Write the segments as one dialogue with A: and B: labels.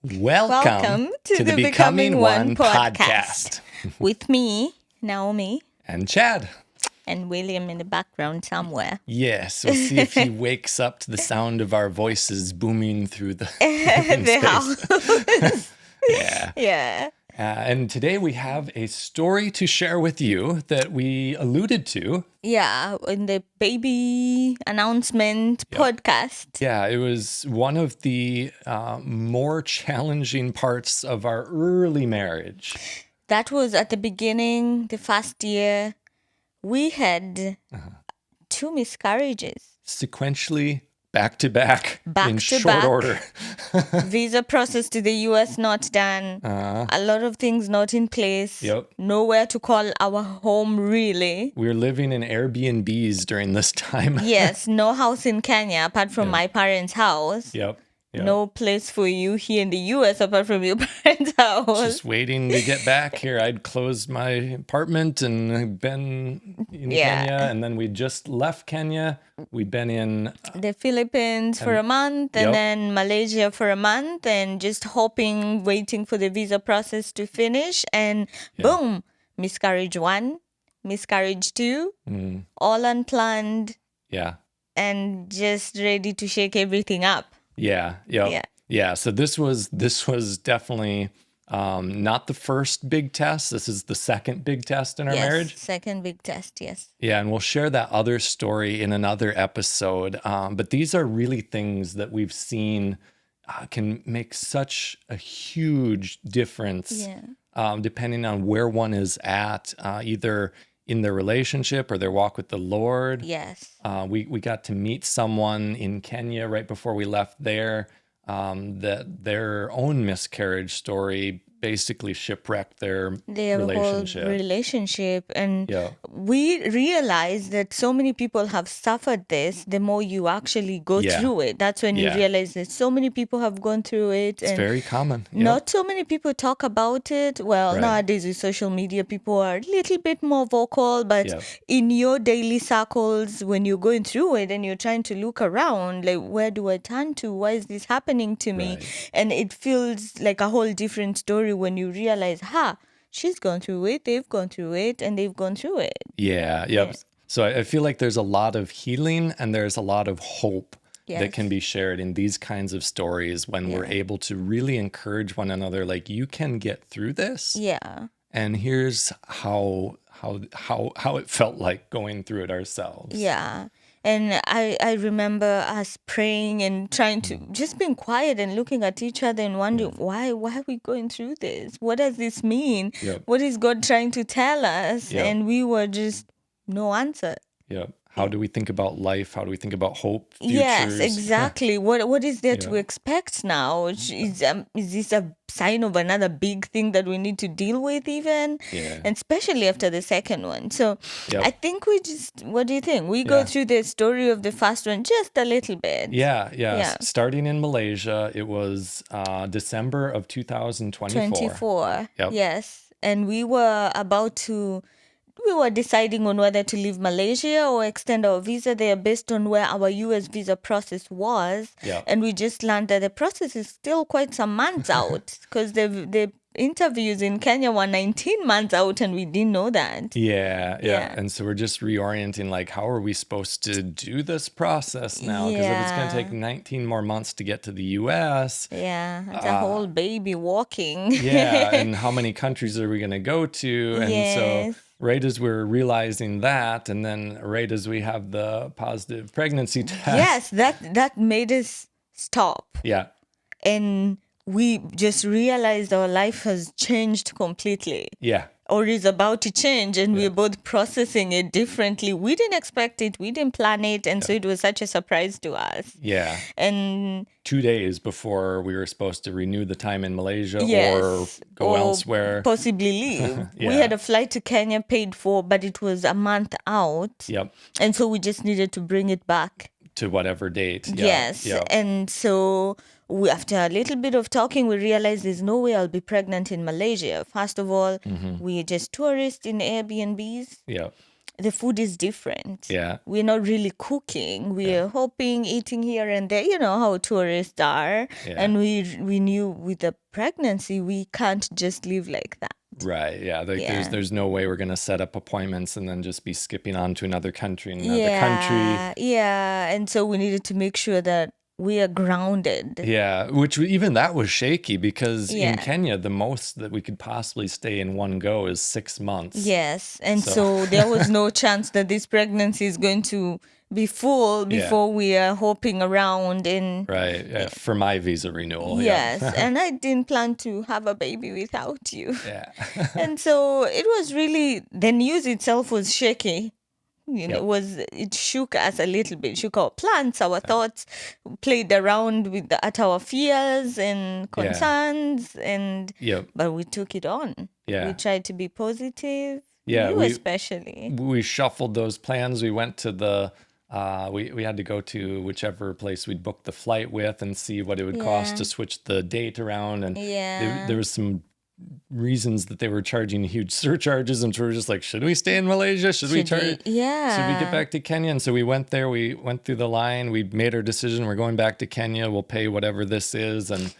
A: Welcome to the Becoming One podcast.
B: With me, Naomi,
A: And Chad.
B: and William in the background somewhere.
A: Yes, we'll see if he wakes up to the sound of our voices booming through the
B: The
A: space.
B: house.
A: Yeah.
B: Yeah.
A: And today we have a story to share with you that we alluded to.
B: Yeah, in the baby announcement podcast.
A: Yeah, it was one of the more challenging parts of our early marriage.
B: That was at the beginning, the first year. We had 2 miscarriages.
A: Sequentially, back to back,
B: Back
A: in
B: to
A: short
B: back.
A: order.
B: Visa process to the US not done. A lot of things not in place.
A: Yep.
B: Nowhere to call our home, really.
A: We were living in Airbnbs during this time.
B: Yes, no house in Kenya apart from my parents' house.
A: Yep.
B: No place for you here in the US apart from your parents' house.
A: Just waiting to get back here. I'd closed my apartment and been in Kenya, and then we just left Kenya. We'd been in
B: The Philippines for a month, and
A: Yep.
B: then Malaysia for a month, and just hoping, waiting for the visa process to finish, and boom, miscarriage 1, miscarriage 2, all unplanned,
A: yeah.
B: and just ready to shake everything up.
A: Yeah. Yep. Yeah. So this was definitely not the first big test. This is the second big test in our marriage.
B: Second big test, yes.
A: Yeah, and we'll share that other story in another episode. But these are really things that we've seen can make such a huge difference depending on where one is at, either in their relationship or their walk with the Lord.
B: Yes.
A: We got to meet someone in Kenya right before we left there that their own miscarriage story basically shipwrecked their relationship.
B: Whole relationship. And we realize that so many people have suffered this. The more you actually go through it, that's when you realize that so many people have gone through it.
A: It's
B: and
A: very common.
B: not so many people talk about it. Well, nowadays with social media, people are a little bit more vocal, but in your daily circles, when you're going through it and you're trying to look around, like, where do I turn to? Why is this happening to me? And it feels like a whole different story when you realize, she's gone through it, they've gone through it, and they've gone through it.
A: Yeah. So I feel like there's a lot of healing and there's a lot of hope that can be shared in these kinds of stories when we're able to really encourage one another. Like, you can get through this.
B: Yeah.
A: And here's how it felt like going through it ourselves.
B: Yeah. And I remember us praying and trying to just being quiet and looking at each other and wondering, why are we going through this? What does this mean? What is God trying to tell us? And we were just no answer.
A: How do we think about life? How do we think about hope? Futures?
B: Yes, exactly. What is there to expect now? Is this a sign of another big thing that we need to deal with even? And especially after the second one. So I think what do you think? We go through the story of the first one just a little bit.
A: Yeah. Starting in Malaysia, it was December of 2024.
B: Yes. And we were deciding on whether to leave Malaysia or extend our visa there based on where our US visa process was. And we just learned that the process is still quite some months out because the interviews in Kenya were 19 months out and we didn't know that.
A: Yeah. And so we're just reorienting, like, how are we supposed to do this process now? Because if it's going to take 19 more months to get to the US.
B: Yeah, it's a whole baby walking.
A: And how many countries are we going to go to? And so right as we're realizing that, and then right as we have the positive pregnancy test.
B: Yes, that made us stop. And we just realized our life has changed completely. Or is about to change, and we're both processing it differently. We didn't expect it, we didn't plan it, and so it was such a surprise to us. And
A: 2 days before we were supposed to renew the time in Malaysia or go elsewhere.
B: Possibly leave. We had a flight to Kenya paid for, but it was a month out. And so we just needed to bring it back.
A: To whatever date.
B: And so after a little bit of talking, we realized there's no way I'll be pregnant in Malaysia. First of all, we're just tourists in Airbnbs. the food is different.
A: Yeah.
B: We're not really cooking. We're hoping, eating here and there. You know how tourists are.
A: Yeah.
B: And we knew with the pregnancy, we can't just live like that.
A: Right. Yeah. Like there's no way we're going to set up appointments and then just be skipping on to another country and another country.
B: Yeah. And so we needed to make sure that we are grounded.
A: Yeah. Which even that was shaky because in Kenya, the most that we could possibly stay in one go is 6 months.
B: Yes. And so there was no chance that this pregnancy is going to be full before we are hopping around in.
A: Right. Yeah. For my visa renewal.
B: Yes.
A: Yeah.
B: And I didn't plan to have a baby without you.
A: Yeah.
B: And so it was really, the news itself was shaky. You know, it shook us a little bit, shook our plans, our thoughts, played around with at our fears and concerns, but we took it on.
A: Yeah.
B: We tried to be positive.
A: Yeah,
B: you especially.
A: We shuffled those plans. We went to the we had to go to whichever place we'd booked the flight with and see what it would cost to switch the date around. And there was some reasons that they were charging huge surcharges, and so we were just like, should we stay in Malaysia? Should we get back to Kenya? And so we went there, we went through the line, we made our decision, we're going back to Kenya, we'll pay whatever this is. And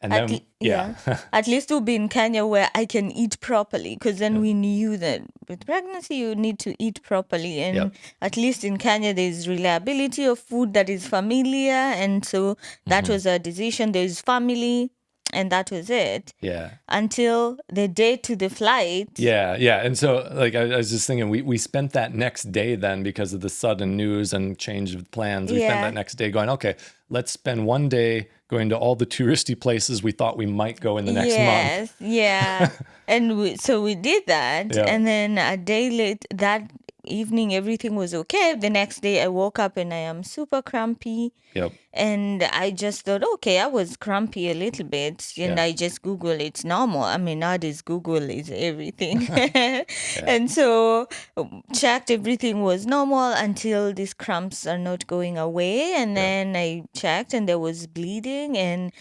B: at least we'll be in Kenya where I can eat properly, because then we knew that with pregnancy you need to eat properly, and at least in Kenya there's reliability of food that is familiar, and so that was our decision. There's family. And that was it.
A: Yeah.
B: Until the day to the flight.
A: Yeah, yeah. And so, like, I was just thinking, we spent that next day then, because of the sudden news and change of plans. We spent that next day going, okay, let's spend one day going to all the touristy places we thought we might go in the next month.
B: Yeah. And so we did that.
A: Yeah.
B: And then a day late, that evening, everything was okay. The next day I woke up and I am super crampy.
A: Yep.
B: And I just thought, okay, I was crampy a little bit. And I just Google, it's normal. I mean, nowadays Google is everything. And so checked, everything was normal until these cramps are not going away. And then I checked and there was bleeding and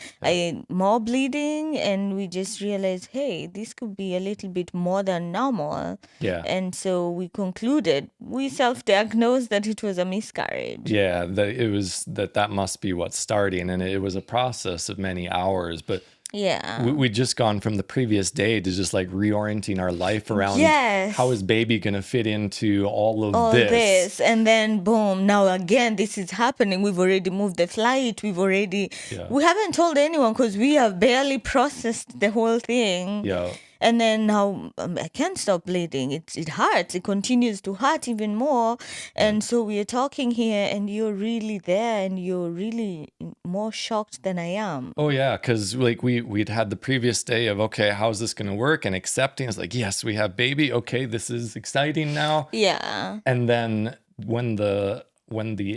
B: more bleeding. And we just realized, hey, this could be a little bit more than normal.
A: Yeah.
B: And so we concluded, we self-diagnosed that it was a miscarriage.
A: Yeah, it was that must be what's starting, and it was a process of many hours, but we'd just gone from the previous day to just like reorienting our life around how is baby gonna fit into all of this,
B: and then boom, now again this is happening. We've already moved the flight, we haven't told anyone because we have barely processed the whole thing. And then now I can't stop bleeding. It hurts. It continues to hurt even more. And so we are talking here and you're really there and you're really more shocked than I am.
A: Oh, yeah. Because like we'd had the previous day of, okay, how's this going to work? And accepting. It's like, yes, we have baby. Okay, this is exciting now.
B: Yeah.
A: And then when the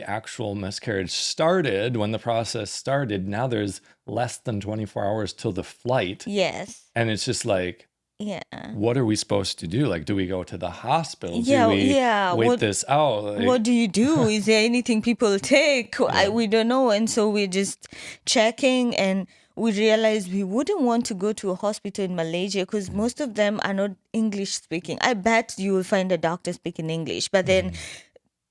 A: actual miscarriage started, when the process started, now there's less than 24 hours till the flight.
B: Yes.
A: And it's just like, what are we supposed to do? Like, do we go to the hospital? Do we wait this out? Like,
B: what do you do? Is there anything people take? We don't know. And so we're just checking, and we realized we wouldn't want to go to a hospital in Malaysia because most of them are not English speaking. I bet you will find a doctor speaking English, but then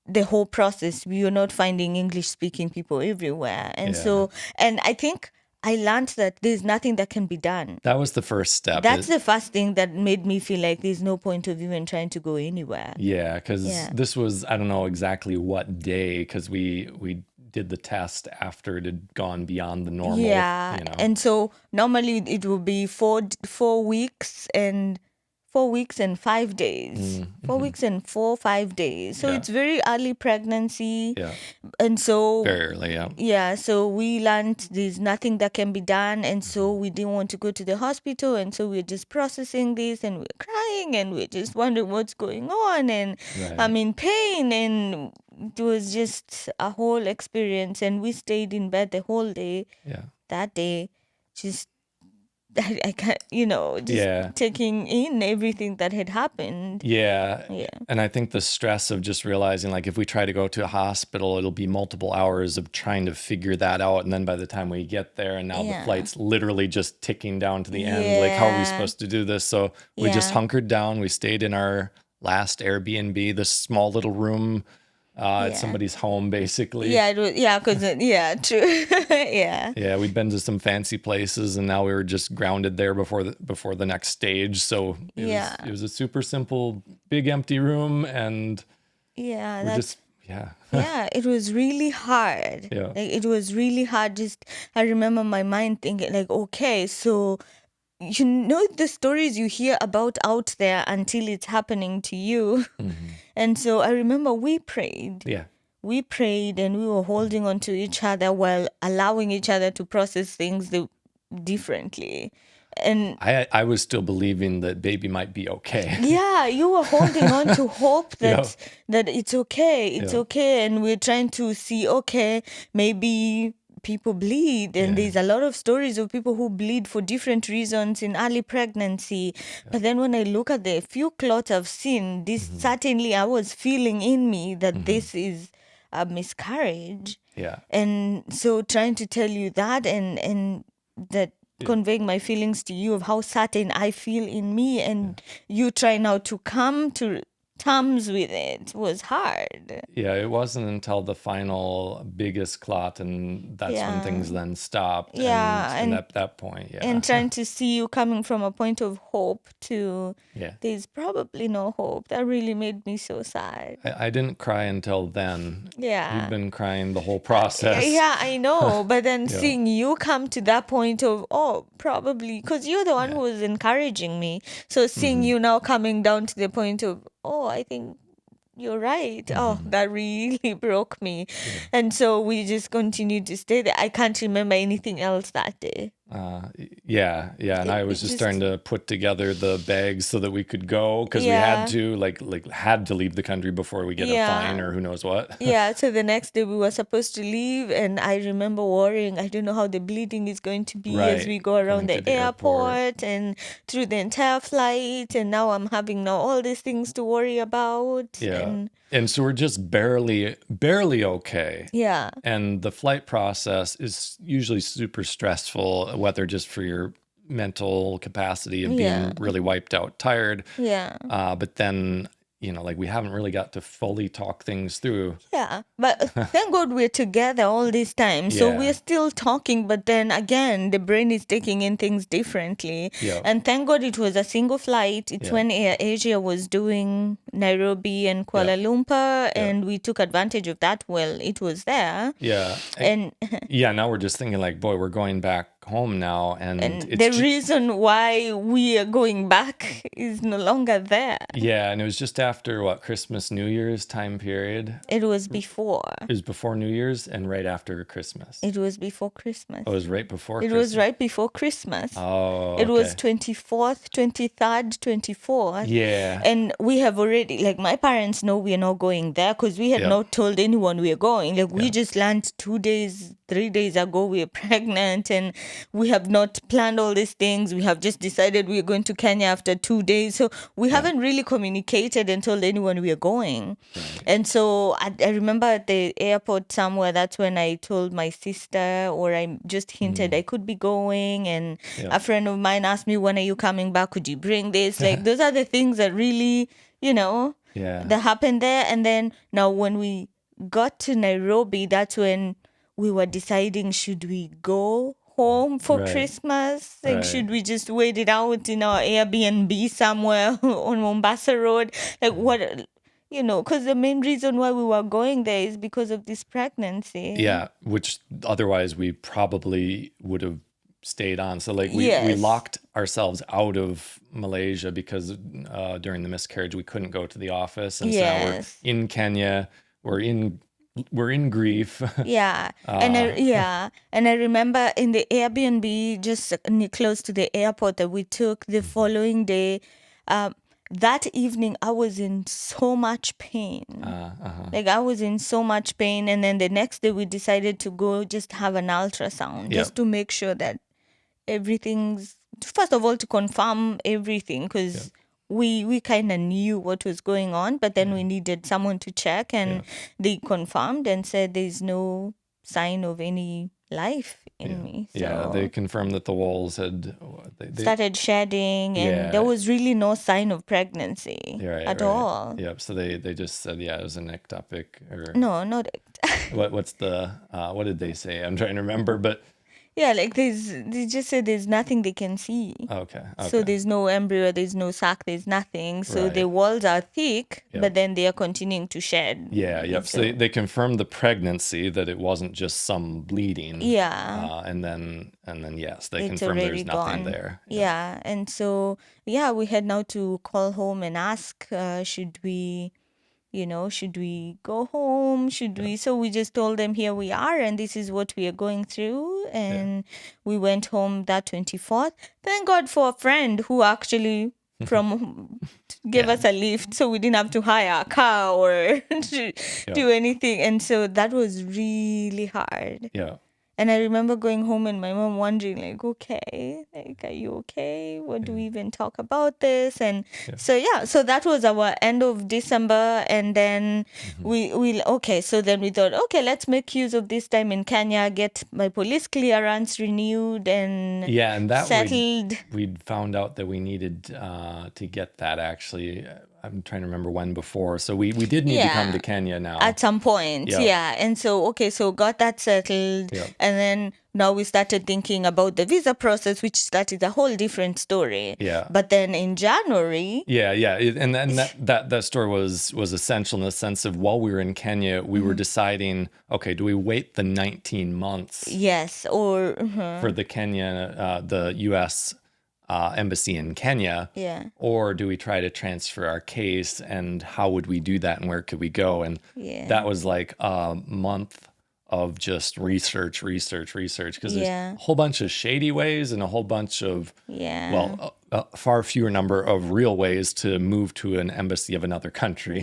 B: the whole process, we are not finding English speaking people everywhere. And so, and I think I learned that there's nothing that can be done.
A: That was the first step.
B: That's the first thing that made me feel like there's no point of even trying to go anywhere.
A: Yeah, because this was, I don't know exactly what day, because we did the test after it had gone beyond the normal.
B: Yeah, and so normally it would be 4 weeks and 4 weeks and 5 days. 4 weeks and 5 days. So it's very early pregnancy. Yeah. And so
A: very early,
B: Yeah. So we learned there's nothing that can be done. And so we didn't want to go to the hospital. And so we're just processing this and we're crying and we're just wondering what's going on. And I'm in pain. And it was just a whole experience. And we stayed in bed the whole day. Yeah. That day, just I can't, just taking in everything that had happened.
A: Yeah. And I think the stress of just realizing, like, if we try to go to a hospital, it'll be multiple hours of trying to figure that out. And then by the time we get there, and now the flight's literally just ticking down to the end, like, how are we supposed to do this? So we just hunkered down. We stayed in our last Airbnb, this small little room at somebody's home, basically.
B: Yeah, because true. Yeah.
A: Yeah, we'd been to some fancy places, and now we were just grounded there before the next stage. So it was a super simple, big empty room, and we're just
B: yeah, it was really hard.
A: Yeah.
B: Like it was really hard. Just I remember my mind thinking like, okay, so you know the stories you hear about out there until it's happening to you. And so I remember we prayed.
A: Yeah.
B: We prayed and we were holding on to each other while allowing each other to process things differently. And
A: I was still believing that baby might be okay.
B: yeah, you were holding on to hope that it's okay, okay, and we're trying to see, okay, maybe people bleed, and there's a lot of stories of people who bleed for different reasons in early pregnancy. But then when I look at the few clots I've seen, this certainly I was feeling in me that this is a miscarriage.
A: Yeah.
B: And so trying to tell you that and that conveying my feelings to you of how certain I feel in me, and you try now to come to terms with it was hard.
A: Yeah, it wasn't until the final biggest clot, and that's when things then stopped. And at that point,
B: and trying to see you coming from a point of hope to there's probably no hope. That really made me so sad.
A: I didn't cry until then.
B: Yeah.
A: You've been crying the whole process.
B: Yeah, I know. But then seeing you come to that point of, oh, probably, because you're the one who was encouraging me. So seeing you now coming down to the point of, oh, I think you're right. Oh, that really broke me. And so we just continued to stay there. I can't remember anything else that day.
A: And I was just starting to put together the bags so that we could go, because we had to had to leave the country before we get a fine or who knows what.
B: So the next day we were supposed to leave, and I remember worrying, I don't know how the bleeding is going to be as we go around the airport and through the entire flight, and now I'm having all these things to worry about.
A: And so we're just barely okay.
B: Yeah.
A: And the flight process is usually super stressful, whether just for your mental capacity of being really wiped out, tired.
B: Yeah.
A: But then, we haven't really got to fully talk things through.
B: Yeah. But thank God we're together all this time. So we're still talking, but then again, the brain is taking in things differently.
A: Yeah.
B: And thank God it was a single flight. It's when Air Asia was doing Nairobi and Kuala Lumpur, and we took advantage of that while it was there.
A: Yeah.
B: And
A: now we're just thinking like, boy, we're going back home now, and
B: it's the reason why we are going back is no longer there.
A: Yeah, and it was just after Christmas, New Year's time period.
B: It was before.
A: It was before New Year's and right after Christmas.
B: It was before Christmas.
A: Oh, it was right before
B: Christmas. It was right before Christmas.
A: Oh,
B: It was 24th, 23rd, 24th.
A: Yeah.
B: And we have already, my parents know we are not going there because we had not told anyone we are going. We just learned 2 days, 3 days ago we are pregnant, and we have not planned all these things. We have just decided we are going to Kenya after 2 days. So we haven't really communicated and told anyone we are going. Right. And so I remember at the airport somewhere, that's when I told my sister, or I just hinted I could be going. And a friend of mine asked me, when are you coming back? Could you bring this? Those are the things that really, that happened there. And then now when we got to Nairobi, that's when we were deciding, should we go home for Christmas? Should we just wait it out in our Airbnb somewhere on Mombasa Road? What, because the main reason why we were going there is because of this pregnancy.
A: Yeah, which otherwise we probably would have stayed on. So we locked ourselves out of Malaysia because during the miscarriage we couldn't go to the office, and so now we're in Kenya. We're in grief.
B: And I remember in the Airbnb just close to the airport that we took the following day, that evening I was in so much pain. I was in so much pain, and then the next day we decided to go just have an ultrasound just to make sure that everything's, first of all, to confirm everything, because we kind of knew what was going on, but then we needed someone to check, and they confirmed and said there's no sign of any life in me. So.
A: Yeah, they confirmed that the walls had
B: started shedding, and there was really no sign of pregnancy at all.
A: Yep. So they just said, yeah, it was an ectopic, or
B: No, not
A: what's the what did they say? I'm trying to remember, but
B: yeah, like they just said there's nothing they can see.
A: Okay.
B: So there's no embryo, there's no sac, there's nothing. So the
A: Right.
B: walls are thick,
A: Yep.
B: but then they are continuing to shed.
A: Yeah, yep. So they confirmed the pregnancy, that it wasn't just some bleeding.
B: Yeah.
A: And then yes, they
B: It's
A: confirmed
B: already
A: there's nothing
B: gone.
A: there.
B: Yeah. And so we had now to call home and ask, should we go home? Should we? So we just told them, here we are, and this is what we are going through. And we went home that 24th. Thank God for a friend who actually gave us a lift, so we didn't have to hire a car or do anything. And so that was really hard.
A: Yeah.
B: And I remember going home and my mom wondering, like, okay, like, are you okay? What do we even talk about this? And so that was our end of December. And then so then we thought, okay, let's make use of this time in Kenya, get my police clearance renewed and
A: that
B: settled.
A: We'd found out that we needed to get that, actually. I'm trying to remember when before. So we did need to come to Kenya now.
B: At some point, And so, so got that settled.
A: Yep.
B: And then now we started thinking about the visa process, which that is a whole different story.
A: Yeah.
B: But then in January...
A: And that story was essential in the sense of, while we were in Kenya, we were deciding, okay, do we wait the 19 months?
B: Yes, or...
A: for the Kenya, the U.S., embassy in Kenya, or do we try to transfer our case, and how would we do that, and where could we go? And that was like a month of just research, because there's a whole bunch of shady ways and a whole bunch of a far fewer number of real ways to move to an embassy of another country.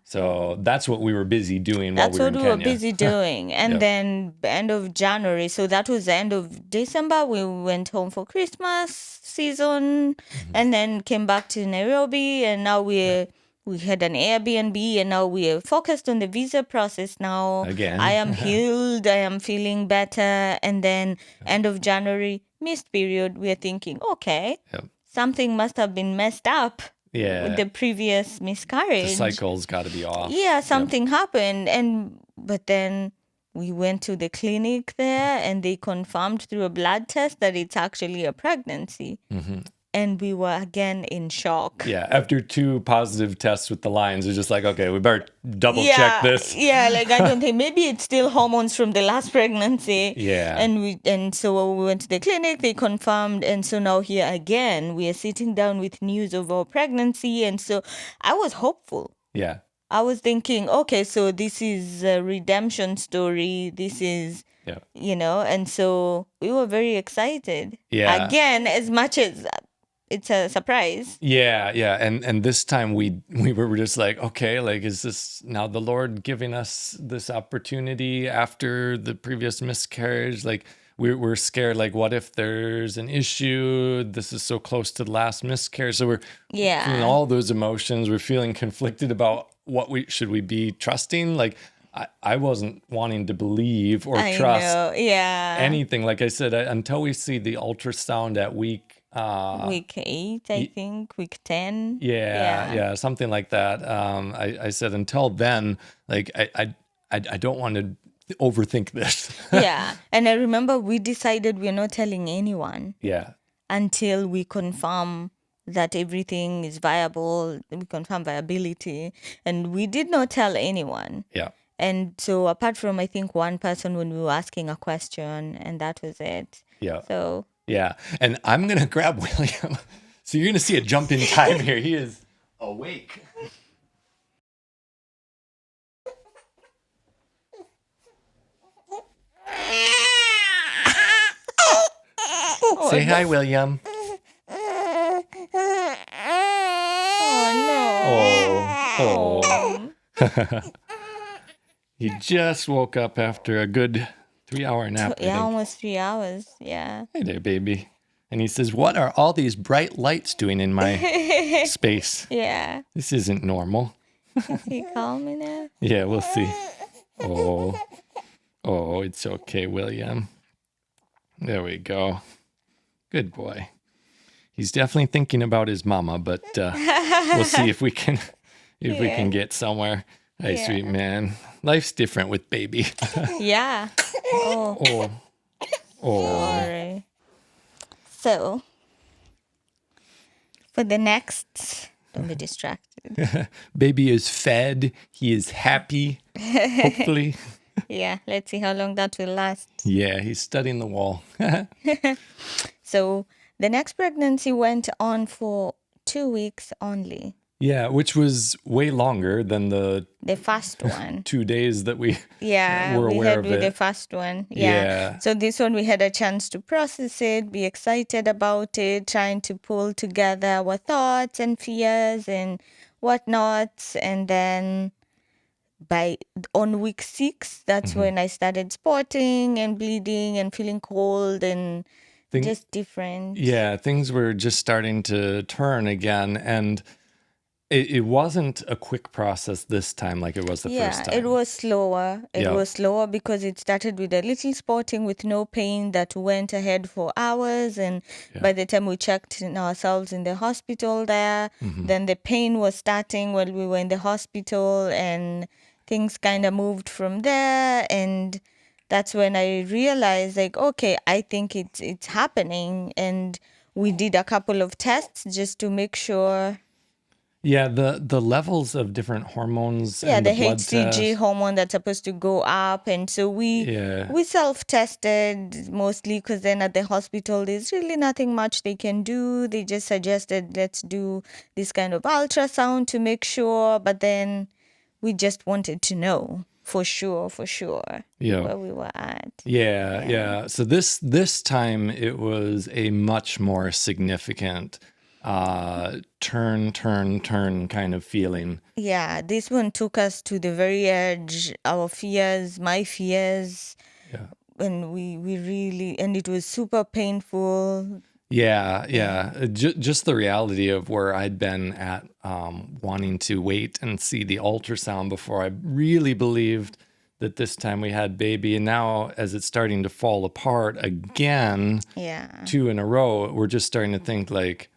A: So that's what we were busy doing while we were in Kenya.
B: That's what we were busy doing. And then end of January, so that was the end of December, we went home for Christmas season, and then came back to Nairobi, and now we had an Airbnb, and now we are focused on the visa process now.
A: Again.
B: I am healed. I am feeling better. And then end of January, missed period, we are thinking, okay, something must have been messed up with the previous miscarriage.
A: The cycle's got to be off.
B: Yeah, something happened. But then we went to the clinic there, and they confirmed through a blood test that it's actually a pregnancy. And we were again in shock.
A: Yeah, after 2 positive tests with the lines, it's just like, okay, we better double check this.
B: Yeah, like I don't think, maybe it's still hormones from the last pregnancy.
A: Yeah.
B: And so we went to the clinic, they confirmed, and so now here again, we are sitting down with news of our pregnancy, and so I was hopeful.
A: Yeah.
B: I was thinking, okay, so this is a redemption story. This is, and so we were very excited.
A: Yeah.
B: Again, as much as it's a surprise.
A: Yeah. And this time we were just like, okay, like, is this now the Lord giving us this opportunity after the previous miscarriage? Like, we're scared, like, what if there's an issue? This is so close to the last miscarriage. So we're feeling all those emotions. We're feeling conflicted about what should we be trusting? Like, I wasn't wanting to believe or trust anything. Like I said, until we see the ultrasound at week
B: 8, I think, week 10.
A: Yeah, something like that. I said, until then, like, I don't want to overthink this.
B: And I remember we decided we're not telling anyone. Until we confirm that everything is viable, we confirm viability, and we did not tell anyone. And so apart from, I think, one person when we were asking a question, and that was it. So
A: and I'm gonna grab William. So you're gonna see a jump in time here. He is awake. Say hi, William.
B: Oh
A: no. He just woke up after a good 3-hour nap.
B: Almost 3 hours. Yeah.
A: Hey there, baby. And he says, what are all these bright lights doing in my space? This isn't normal.
B: Is he calm now?
A: Yeah, we'll see. Oh, it's okay, William. There we go. Good boy. He's definitely thinking about his mama, but we'll see if we can we can get somewhere. Hey, sweet man. Life's different with baby.
B: Yeah.
A: Oh.
B: Sorry. So, for the next, don't be distracted.
A: Baby is fed. He is happy, hopefully.
B: Yeah, let's see how long that will last.
A: Yeah, he's studying the wall.
B: So the next pregnancy went on for 2 weeks only.
A: Yeah, which was way longer than the
B: first one.
A: 2 days that we
B: were aware of it. The first one. Yeah. So this one we had a chance to process it, be excited about it, trying to pull together our thoughts and fears and whatnot. And then on week 6, that's when I started spotting and bleeding and feeling cold and just different.
A: Yeah, things were just starting to turn again, and it wasn't a quick process this time like it was the first time.
B: Yeah, it was slower. It was slower because it started with a little spotting with no pain that went ahead for hours. And by the time we checked ourselves in the hospital there, then the pain was starting while we were in the hospital, and things kind of moved from there. And that's when I realized, like, okay, I think it's happening. And we did a couple of tests just to make sure.
A: Yeah, the levels of different hormones.
B: Yeah,
A: and
B: the
A: blood
B: HCG hormone that's supposed to go up, and so we self-tested mostly because then at the hospital there's really nothing much they can do. They just suggested let's do this kind of ultrasound to make sure, but then we just wanted to know for sure where we were at.
A: Yeah. So this time it was a much more significant turn kind of feeling.
B: Yeah, this one took us to the very edge. My fears.
A: Yeah.
B: And we really, and it was super painful.
A: Yeah. Just the reality of where I'd been at, wanting to wait and see the ultrasound before I really believed that this time we had baby. And now as it's starting to fall apart again, 2 in a row, we're just starting to think like,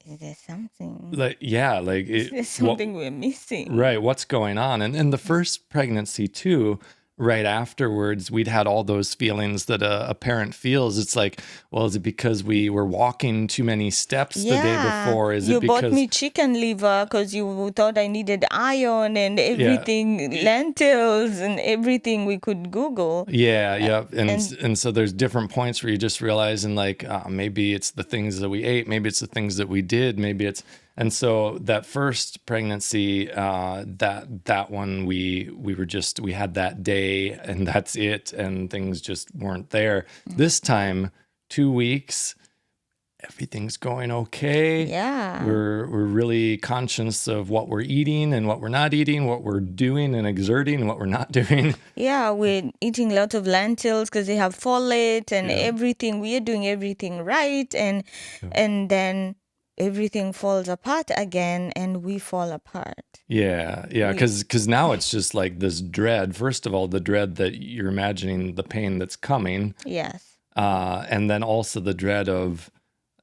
B: is there something?
A: Is
B: there something we're missing?
A: Right. What's going on? And in the first pregnancy too, right afterwards, we'd had all those feelings that a parent feels. It's like, well, is it because we were walking too many steps the day before? Is
B: you
A: it because
B: bought me chicken liver because you thought I needed iron and everything, lentils and everything we could Google.
A: Yeah. And so there's different points where you just realize, and like, maybe it's the things that we ate, maybe it's the things that we did, maybe it's. And so that first pregnancy, that one, we had that day and that's it, and things just weren't there. This time, 2 weeks, everything's going okay.
B: Yeah.
A: We're really conscious of what we're eating and what we're not eating, what we're doing and exerting and what we're not doing.
B: Yeah, we're eating lots of lentils because they have folate and everything. We are doing everything right, and then everything falls apart again and we fall apart.
A: Yeah, because now it's just like this dread. First of all, the dread that you're imagining the pain that's coming.
B: Yes.
A: And then also the dread of,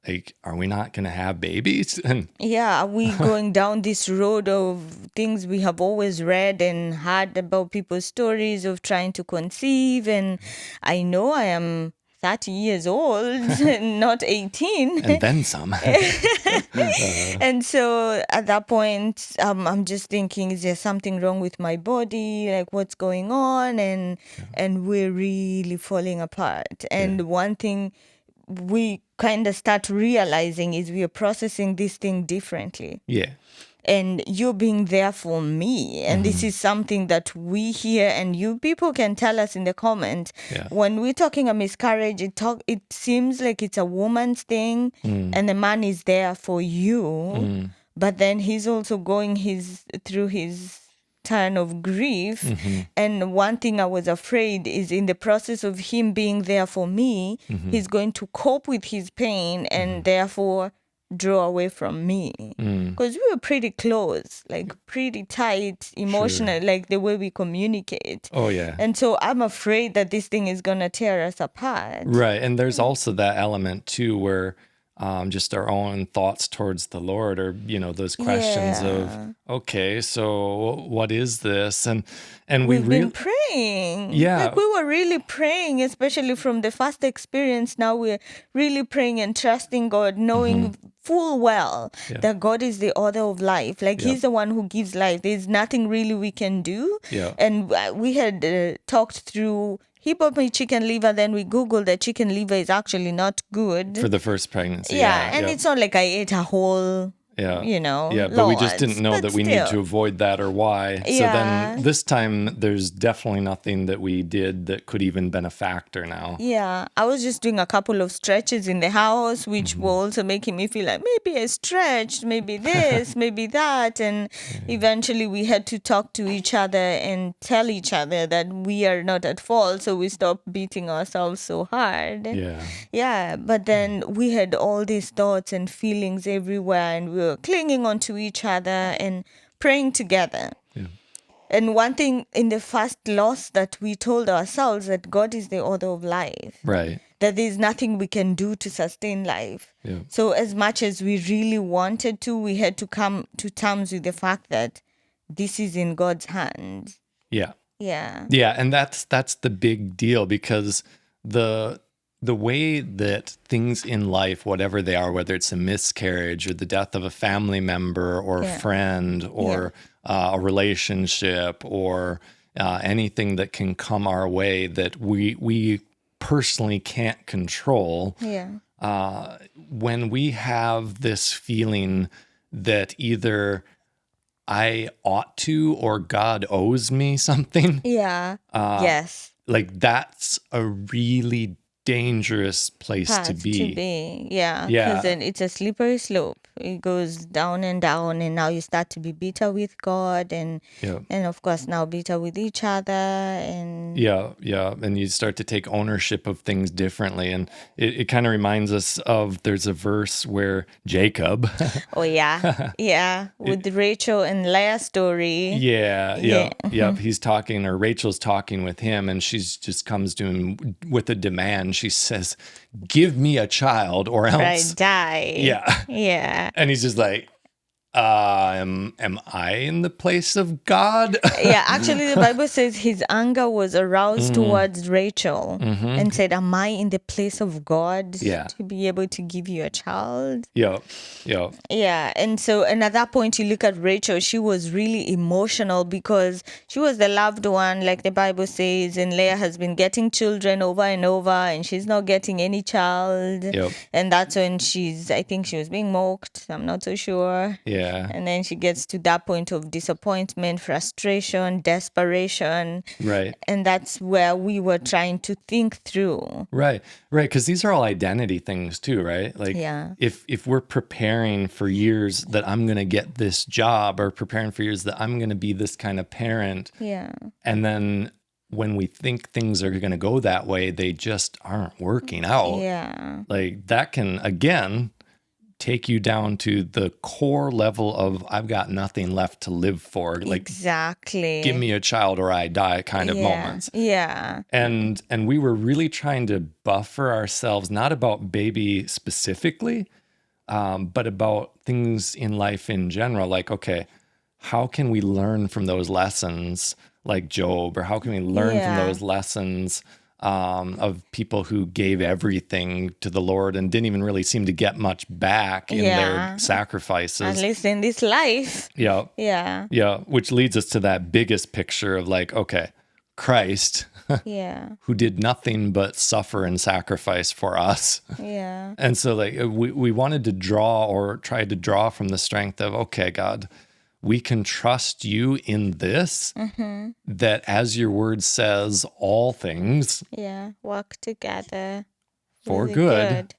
A: like, are we not going to have babies?
B: Are we going down this road of things we have always read and heard about people's stories of trying to conceive? And I know I am 30 years old, not 18.
A: And then some.
B: And so at that point, I'm just thinking, is there something wrong with my body? Like, what's going on? And we're really falling apart. And one thing we kind of start realizing is we are processing this thing differently.
A: Yeah.
B: And you being there for me. And this is something that we hear, and you people can tell us in the comments.
A: Yeah.
B: When we're talking a miscarriage, it seems like it's a woman's thing, and the man is there for you. But then he's also going through his turn of grief. And one thing I was afraid is in the process of him being there for me, he's going to cope with his pain and therefore draw away from me, because we were pretty close, like pretty tight emotional, like the way we communicate.
A: Oh yeah.
B: And so I'm afraid that this thing is gonna tear us apart.
A: Right. And there's also that element too where just our own thoughts towards the Lord, or those questions of, okay, so what is this? And
B: we've been praying.
A: Yeah.
B: Like we were really praying, especially from the first experience. Now we're really praying and trusting God, knowing full well that God is the author of life. Like He's the one who gives life. There's nothing really we can do. And we had talked through. He bought me chicken liver. Then we Googled that chicken liver is actually not good
A: for the first pregnancy.
B: And it's not like I ate a whole.
A: But we just didn't know that we need to avoid that or why. So then this time there's definitely nothing that we did that could even been a factor now.
B: Yeah, I was just doing a couple of stretches in the house, which were also making me feel like maybe I stretched, maybe this, maybe that. And eventually we had to talk to each other and tell each other that we are not at fault. So we stopped beating ourselves so hard. Yeah, but then we had all these thoughts and feelings everywhere, and we were clinging onto each other and praying together. And one thing in the first loss that we told ourselves that God is the author of life.
A: Right.
B: That there's nothing we can do to sustain life. So as much as we really wanted to, we had to come to terms with the fact that this is in God's hands.
A: Yeah.
B: Yeah,
A: and that's the big deal, because the way that things in life, whatever they are, whether it's a miscarriage or the death of a family member or a friend or a relationship or anything that can come our way that we personally can't control, when we have this feeling that either I ought to or God owes me something.
B: Yes.
A: Like that's a really dangerous place to be.
B: Yeah, because then it's a slippery slope. It goes down, and now you start to be bitter with God, and of course now bitter with each other, and
A: and you start to take ownership of things differently, and it kind of reminds us of, there's a verse where Jacob
B: with the Rachel and Leah story.
A: He's talking, or Rachel's talking with him, and she's just comes to him with a demand. She says, "Give me a child or else
B: I die."
A: And he's just like, am I in the place of God?
B: Actually the Bible says his anger was aroused towards Rachel and said, am I in the place of God to be able to give you a child? And so, and at that point you look at Rachel, she was really emotional because she was the loved one, like the Bible says, and Leah has been getting children over and over, and she's not getting any child. And that's when I think she was being mocked. I'm not so sure. And then she gets to that point of disappointment, frustration, desperation.
A: Right.
B: And that's where we were trying to think through.
A: Right. Because these are all identity things too, right? Like if we're preparing for years that I'm going to get this job, or preparing for years that I'm going to be this kind of parent. And then when we think things are going to go that way, they just aren't working out. Like that can, again, take you down to the core level of I've got nothing left to live for. Like,
B: exactly.
A: Give me a child or I die kind of moments. And we were really trying to buffer ourselves, not about baby specifically, but about things in life in general. Like, okay, how can we learn from those lessons like Job? Or how can we learn from those lessons of people who gave everything to the Lord and didn't even really seem to get much back in their sacrifices.
B: At least in this life.
A: Which leads us to that biggest picture of like, okay, Christ, who did nothing but suffer and sacrifice for us. And so like we wanted to draw, or tried to draw from the strength of, okay, God, we can trust you in this, that as your word says, all things
B: work together
A: for good.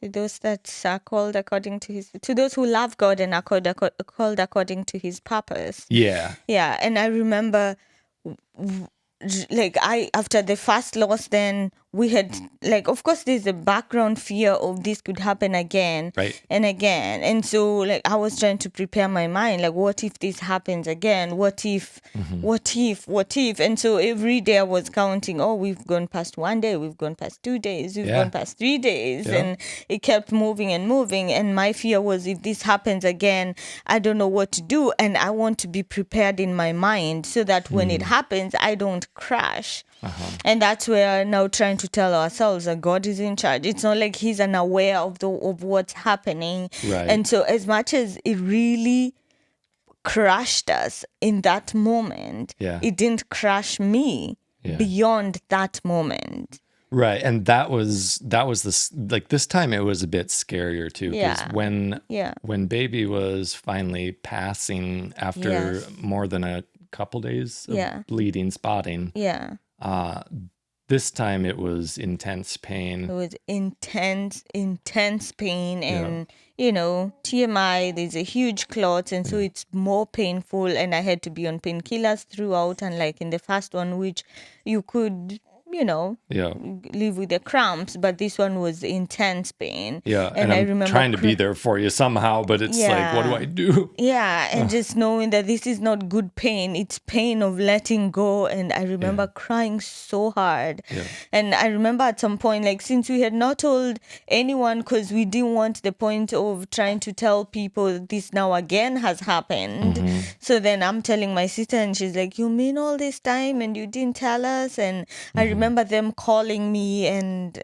B: To those that are called according to to those who love God and are called according to his purpose. And I remember, like after the first loss, then we had, like, of course there's a background fear of this could happen again and again. And so, like, I was trying to prepare my mind, like, what if this happens again? What if? And so every day I was counting, oh, we've gone past 1 day, we've gone past 2 days, we've gone past 3 days. And it kept moving and moving. And my fear was, if this happens again, I don't know what to do. And I want to be prepared in my mind so that when it happens, I don't crash. And that's where now trying to tell ourselves that God is in charge. It's not like he's unaware of what's happening. And so as much as it really crushed us in that moment, it didn't crush me beyond that moment.
A: Right. And that was this, like, this time it was a bit scarier too, because when baby was finally passing after more than a couple days of bleeding, spotting, this time it was intense pain.
B: It was intense pain. And, you know, TMI, there's a huge clot. And so it's more painful. And I had to be on painkillers throughout. And like in the first one, which you could, you know, live with the cramps, but this one was intense pain.
A: And I remember trying to be there for you somehow, but it's like, what do I do?
B: And just knowing that this is not good pain, it's pain of letting go. And I remember crying so hard. And I remember at some point, like, since we had not told anyone, because we didn't want the point of trying to tell people this now again has happened. So then I'm telling my sister, and she's like, you mean all this time and you didn't tell us? And I remember them calling me, and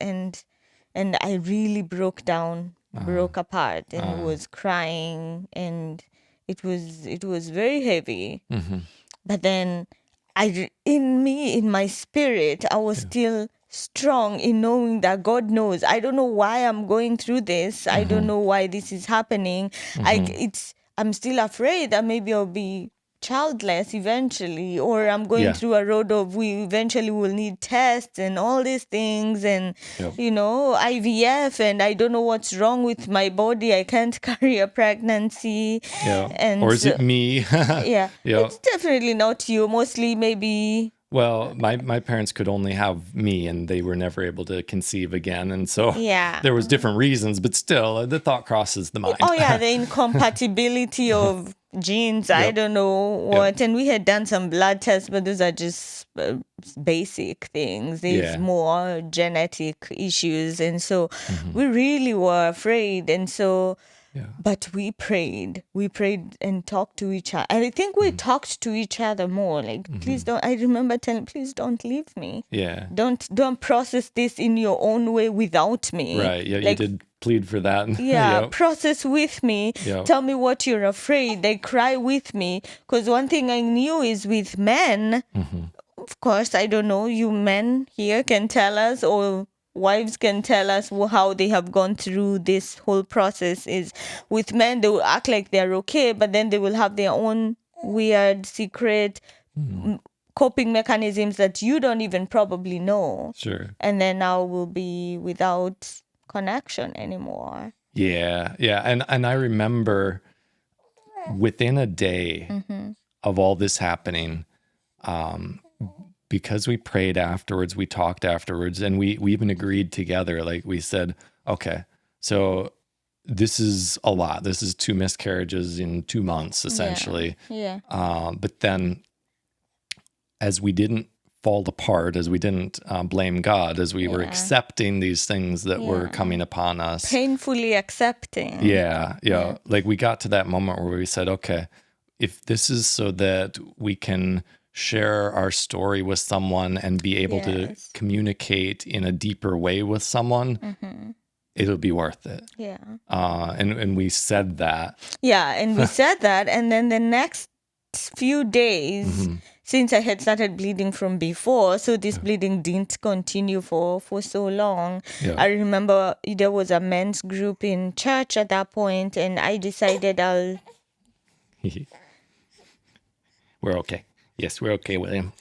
B: I really broke down, broke apart, and was crying, and it was very heavy. But then in my spirit, I was still strong in knowing that God knows. I don't know why I'm going through this. I don't know why this is happening. I'm still afraid that maybe I'll be childless eventually, or I'm going through a road of we eventually will need tests and all these things, and you know, IVF, and I don't know what's wrong with my body. I can't carry a pregnancy. And
A: or is it me?
B: It's definitely not you. Mostly maybe.
A: Well, my parents could only have me, and they were never able to conceive again. And so there was different reasons, but still the thought crosses the mind.
B: The incompatibility of genes. I don't know what. And we had done some blood tests, but those are just basic things. There's more genetic issues. And so we really were afraid. And so... But we prayed and talked to each other. And I think we talked to each other more. Like, please don't. I remember telling, please don't leave me. Don't process this in your own way without me.
A: Right. Yeah. Like, you did plead for that.
B: Process with me. Tell me what you're afraid. Like, cry with me. Because one thing I knew is with men. Of course, I don't know. You men here can tell us, or wives can tell us how they have gone through this whole process. Is with men, they will act like they're okay, but then they will have their own weird secret coping mechanisms that you don't even probably know. And then now we'll be without connection anymore.
A: And I remember within a day of all this happening, because we prayed afterwards, we talked afterwards, and we even agreed together. Like, we said, okay, so this is a lot. This is 2 miscarriages in 2 months, essentially. But then, as we didn't fall apart, as we didn't blame God, as we were accepting these things that were coming upon us.
B: Painfully accepting.
A: Like, we got to that moment where we said, okay, if this is so that we can share our story with someone and be able to communicate in a deeper way with someone, it'll be worth it. And we said that.
B: And we said that. And then the next few days, since I had started bleeding from before, so this bleeding didn't continue for so long. I remember there was a men's group in church at that point, and I decided
A: We're okay. Yes, we're okay with him.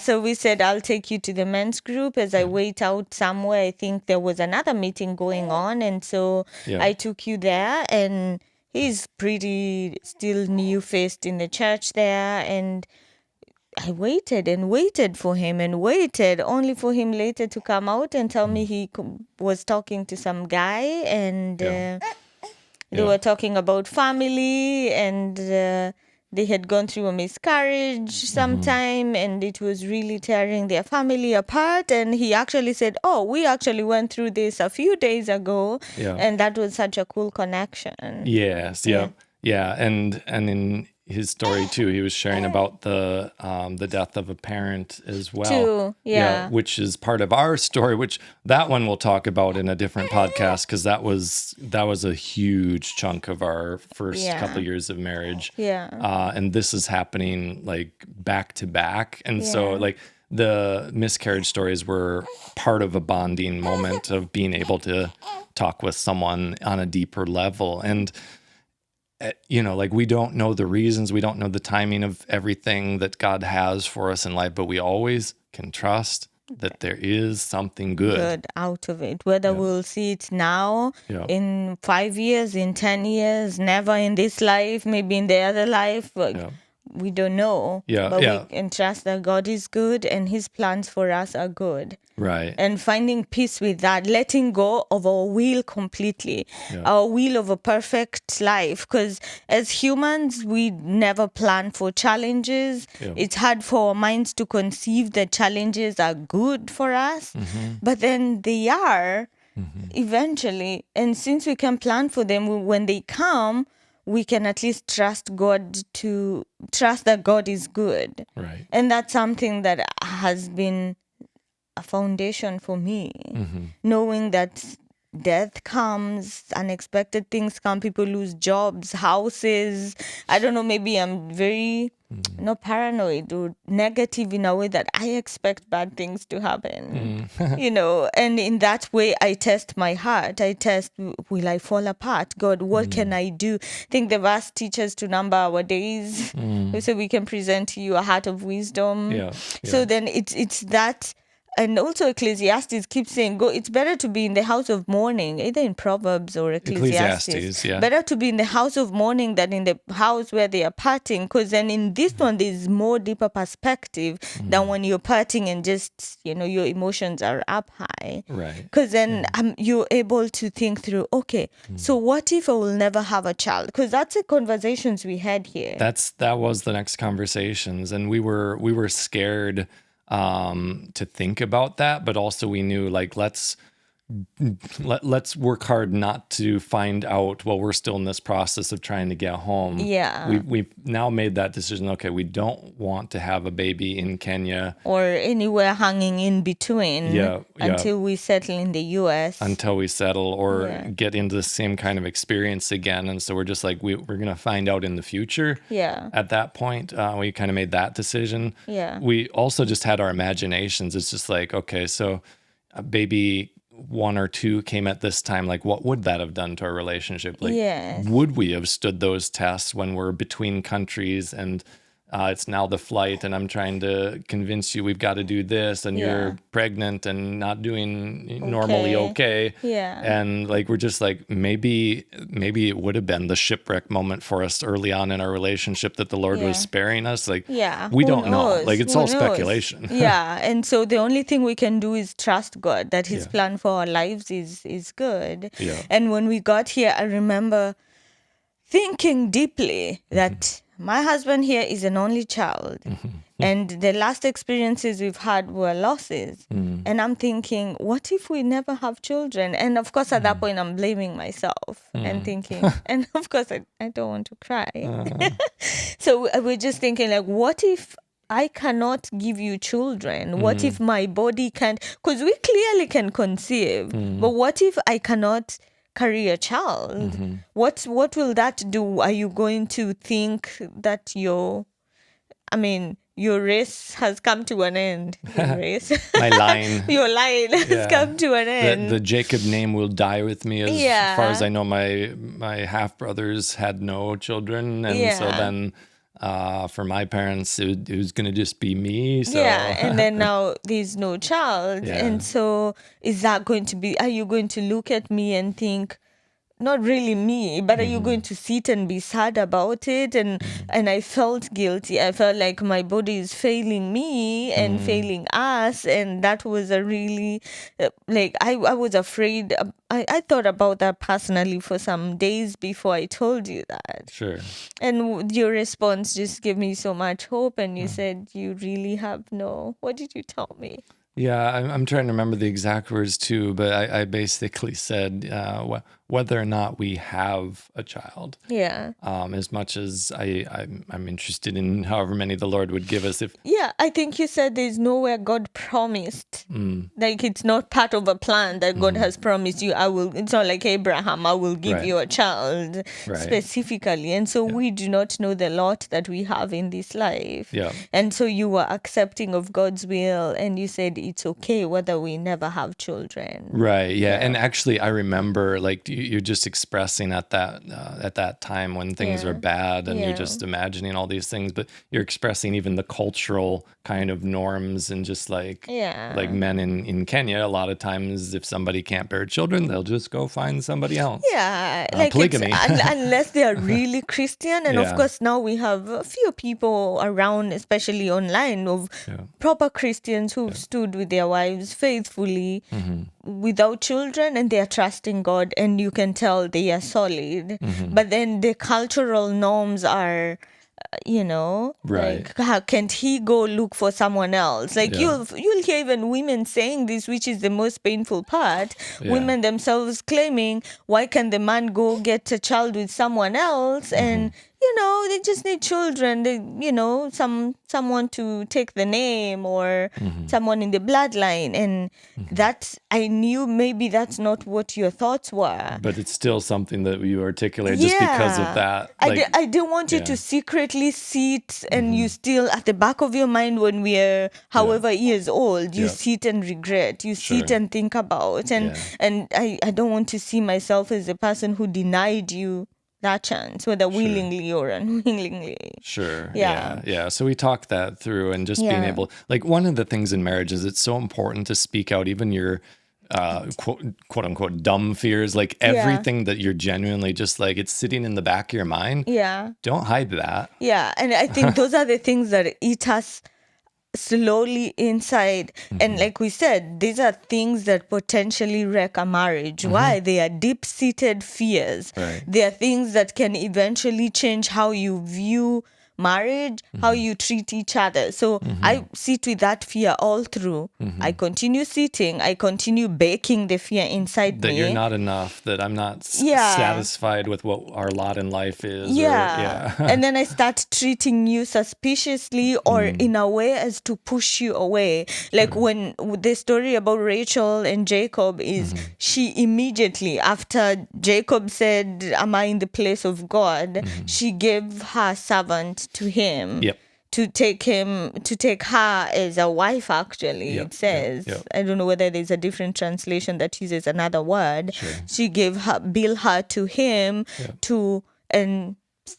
B: So we said, I'll take you to the men's group as I wait out somewhere. I think there was another meeting going on. And so I took you there, and he's pretty still new-faced in the church there. And I waited and waited for him and waited, only for him later to come out and tell me he was talking to some guy, and they were talking about family, and they had gone through a miscarriage sometime, and it was really tearing their family apart. And he actually said, "Oh, we actually went through this a few days ago," and that was such a cool connection.
A: Yes, yeah. And in his story too, he was sharing about the death of a parent as well.
B: Too, yeah.
A: Which is part of our story, which that one we'll talk about in a different podcast, because that was a huge chunk of our first couple of years of marriage. And this is happening like back to back, and so like the miscarriage stories were part of a bonding moment of being able to talk with someone on a deeper level. And like we don't know the reasons, we don't know the timing of everything that God has for us in life, but we always can trust that there is something good
B: out of it. Whether we'll see it now, in 5 years, in 10 years, never in this life, maybe in the other life, we don't know. But we can trust that God is good and his plans for us are good.
A: Right.
B: And finding peace with that, letting go of our will completely, our will of a perfect life. Because as humans, we never plan for challenges. It's hard for our minds to conceive that challenges are good for us. But then they are eventually. And since we can plan for them, when they come, we can at least trust that God is good.
A: Right.
B: And that's something that has been a foundation for me, knowing that death comes, unexpected things come, people lose jobs, houses. I don't know, maybe I'm very not paranoid or negative in a way that I expect bad things to happen, and in that way I test my heart. I test, will I fall apart? God, what can I do? I think the verse teaches to number our days so we can present to you a heart of wisdom. So then it's that. And also Ecclesiastes keeps saying, it's better to be in the house of mourning, either in Proverbs or Ecclesiastes. Better to be in the house of mourning than in the house where they are parting, because then in this one, there's more deeper perspective than when you're parting and just, your emotions are up high.
A: Right.
B: Because then you're able to think through, okay, so what if I will never have a child? Because that's the conversations we had here.
A: That was the next conversations. And we were scared to think about that, but also we knew like let's work hard not to find out while we're still in this process of trying to get home. We've now made that decision. Okay, we don't want to have a baby in Kenya
B: or anywhere hanging in between until we settle in the US,
A: until we settle or get into the same kind of experience again. And so we're just like we're gonna find out in the future. At that point we kind of made that decision. We also just had our imaginations. It's just like, okay, so a baby 1 or 2 came at this time, like what would that have done to our relationship? Like would we have stood those tests when we're between countries and it's now the flight and I'm trying to convince you we've got to do this and you're pregnant and not doing normally okay. And like we're just like maybe it would have been the shipwreck moment for us early on in our relationship that the Lord was sparing us. Like we don't know. Like it's all speculation.
B: And so the only thing we can do is trust God that his plan for our lives is good. And when we got here, I remember thinking deeply that my husband here is an only child. And the last experiences we've had were losses. And I'm thinking, what if we never have children? And of course, at that point, I'm blaming myself and thinking, and of course, I don't want to cry. So we're just thinking like, what if I cannot give you children? What if my body can't? Because we clearly can conceive. But what if I cannot carry a child? What will that do? Are you going to think that your race has come to an end?
A: My line.
B: Your line has come to an end.
A: The Jacob name will die with me. As far as I know, my half brothers had no children, and so then for my parents, it was going to just be me. So.
B: And then now there's no child. And so is that going to be, are you going to look at me and think, not really me, but are you going to sit and be sad about it? And I felt guilty. I felt like my body is failing me and failing us, and that was a really like I was afraid. I thought about that personally for some days before I told you that.
A: Sure.
B: And your response just gave me so much hope, and you said you really have no. What did you tell me?
A: Yeah, I'm trying to remember the exact words too, but I basically said whether or not we have a child.
B: Yeah.
A: As much as I'm interested in however many the Lord would give us.
B: Yeah, I think you said there's nowhere God promised. Like it's not part of a plan that God has promised you. It's not like Abraham, I will give you a child specifically. And so we do not know the lot that we have in this life.
A: Yeah.
B: And so you were accepting of God's will, and you said it's okay whether we never have children.
A: Right. Yeah. And actually, I remember like you're just expressing at that time when things are bad, and you're just imagining all these things, but you're expressing even the cultural kind of norms, and just like men in Kenya, a lot of times if somebody can't bear children, they'll just go find somebody else.
B: Yeah, like
A: polygamy.
B: Unless they are really Christian. And of course, now we have a few people around, especially online, of proper Christians who've stood with their wives faithfully without children, and they are trusting God, and you can tell they are solid. But then the cultural norms are, like, how can't he go look for someone else? Like you'll hear even women saying this, which is the most painful part. Women themselves claiming, why can the man go get a child with someone else? And they just need children. They, someone to take the name, or someone in the bloodline. And that's, I knew maybe that's not what your thoughts were.
A: But it's still something that you articulate just because of that.
B: Like, I didn't want you to secretly sit, and you still, at the back of your mind when we're however years old, you sit and regret. You sit and think about. And I don't want to see myself as a person who denied you that chance, whether willingly or unwillingly.
A: Sure. Yeah. So we talked that through, and just being able, like, one of the things in marriage is it's so important to speak out even your quote unquote dumb fears, like everything that you're genuinely just like, it's sitting in the back of your mind. Don't hide that.
B: And I think those are the things that eat us slowly inside. And like we said, these are things that potentially wreck a marriage. Why? They are deep-seated fears. They are things that can eventually change how you view marriage, how you treat each other. So I sit with that fear all through. I continue sitting. I continue baking the fear inside
A: that
B: me.
A: That you're not enough, that I'm not satisfied with what our lot in life is.
B: And then I start treating you suspiciously, or in a way as to push you away. Like when the story about Rachel and Jacob is, she immediately, after Jacob said, am I in the place of God? She gave her servant to him to take her as a wife. Actually, it says, I don't know whether there's a different translation that uses another word. She gave her, bill her to him and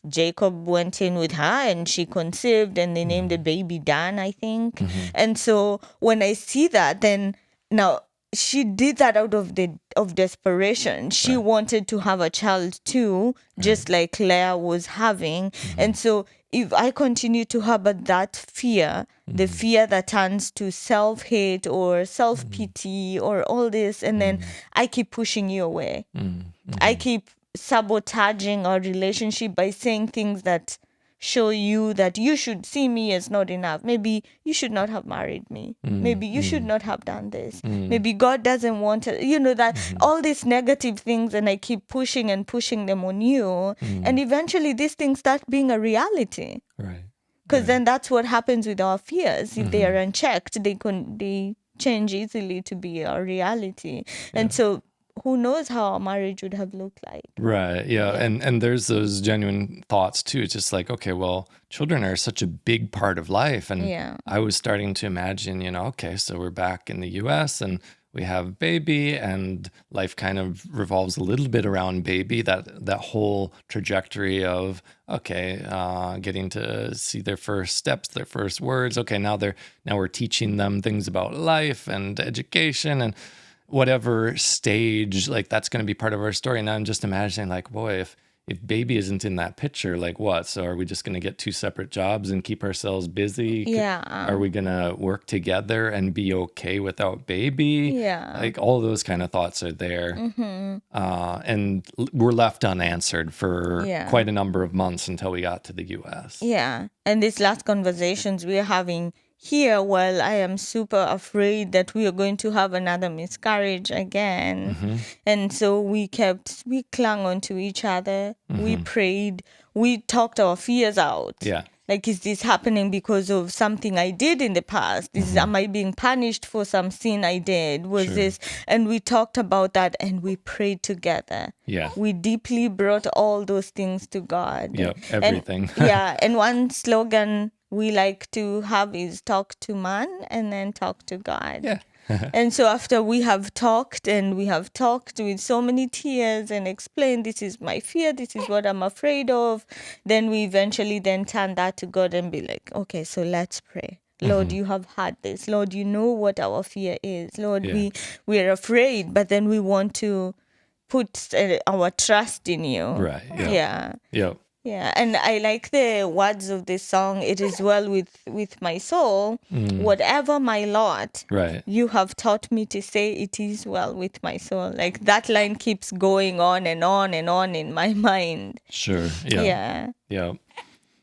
B: Jacob went in with her, and she conceived, and they named the baby Dan, I think. And so when I see that, then now she did that out of desperation. She wanted to have a child too, just like Leah was having. And so if I continue to harbor that fear, the fear that turns to self-hate or self-pity or all this, and then I keep pushing you away. I keep sabotaging our relationship by saying things that show you that you should see me as not enough. Maybe you should not have married me. Maybe you should not have done this. Maybe God doesn't want it. That all these negative things, and I keep pushing and pushing them on you. And eventually these things start being a reality. Because then that's what happens with our fears. If they are unchecked, they change easily to be our reality. And so who knows how our marriage would have looked like.
A: And there's those genuine thoughts too. It's just like, okay, well, children are such a big part of life. And I was starting to imagine, okay, so we're back in the US and we have baby, and life kind of revolves a little bit around baby, that whole trajectory of, okay, getting to see their first steps, their first words. Okay, now we're teaching them things about life and education, and whatever stage, like that's going to be part of our story. And I'm just imagining like, boy, if baby isn't in that picture, like what? So are we just going to get two separate jobs and keep ourselves busy?
B: Yeah.
A: Are we going to work together and be okay without baby?
B: Yeah.
A: Like all those kind of thoughts are there. And we're left unanswered for quite a number of months until we got to the US.
B: Yeah. And these last conversations we're having here, well, I am super afraid that we are going to have another miscarriage again. And so we clung on to each other. We prayed. We talked our fears out.
A: Yeah.
B: Like, is this happening because of something I did in the past? Am I being punished for some sin I did? Was this? And we talked about that and we prayed together.
A: Yeah.
B: We deeply brought all those things to God.
A: Yeah, everything.
B: And one slogan we like to have is talk to man and then talk to God.
A: Yeah.
B: And so after we have talked with so many tears and explained, this is my fear, this is what I'm afraid of, then we eventually then turn that to God and be like, okay, so let's pray. Lord, you have had this. Lord, you know what our fear is. Lord, we're afraid, but then we want to put our trust in you.
A: Right.
B: Yeah.
A: Yeah.
B: Yeah, and I like the words of this song. It is well with my soul. Whatever my lot,
A: Right.
B: you have taught me to say it is well with my soul. Like that line keeps going on and on and on in my mind.
A: Sure. Yeah.
B: Yeah.
A: Yeah.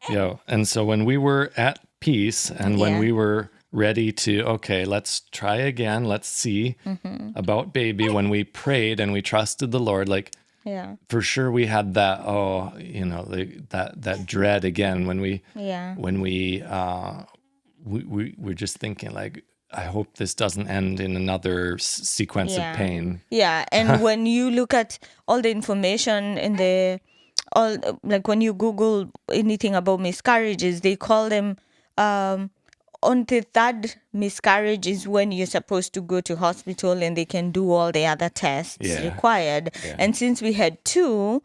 A: Yeah. And so when we were at peace and when we were ready to, okay, let's try again, let's see about baby, when we prayed and we trusted the Lord, like,
B: Yeah.
A: for sure we had that, that dread again when we we're just thinking like, I hope this doesn't end in another sequence of pain.
B: Yeah, and when you look at all the information in like when you Google anything about miscarriages, they call them on the third miscarriage is when you're supposed to go to hospital and they can do all the other tests required. Yeah. And since we had two,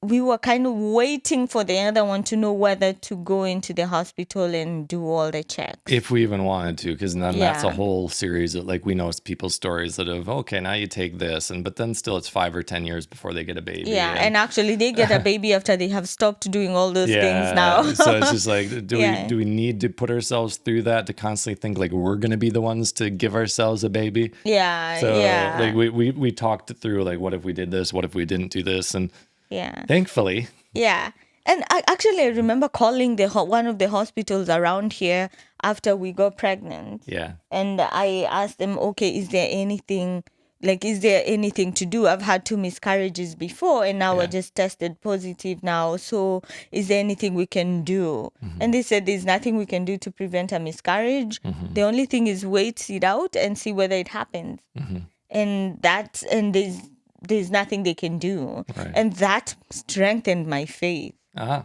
B: we were kind of waiting for the other one to know whether to go into the hospital and do all the checks.
A: If we even wanted to, because then that's a whole series of, like, we know people's stories that have, okay, now you take this, but then still it's 5 or 10 years before they get a baby.
B: Yeah, and actually they get a baby after they have stopped doing all those things now.
A: So it's just like, do we need to put ourselves through that to constantly think like we're going to be the ones to give ourselves a baby?
B: Yeah,
A: so, like we talked it through, like, what if we did this? What if we didn't do this? And thankfully.
B: Yeah. And I remember calling one of the hospitals around here after we got pregnant.
A: Yeah.
B: And I asked them, okay, is there anything to do? I've had 2 miscarriages before and now I just tested positive now. So is there anything we can do? And they said there's nothing we can do to prevent a miscarriage. The only thing is wait it out and see whether it happens. And there's nothing they can do. Right. And that strengthened my faith. Okay.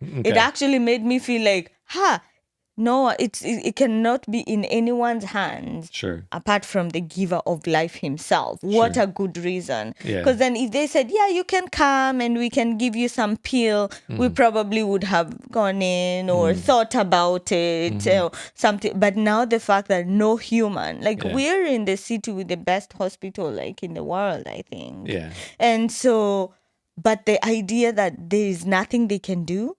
B: It actually made me feel like, no, it cannot be in anyone's hands apart from the giver of life himself. What a good reason. Because then if they said, you can come and we can give you some pill, we probably would have gone in or thought about it or something. But now the fact that no human, like we're in the city with the best hospital like in the world, I think. Yeah. And so, but the idea that there is nothing they can do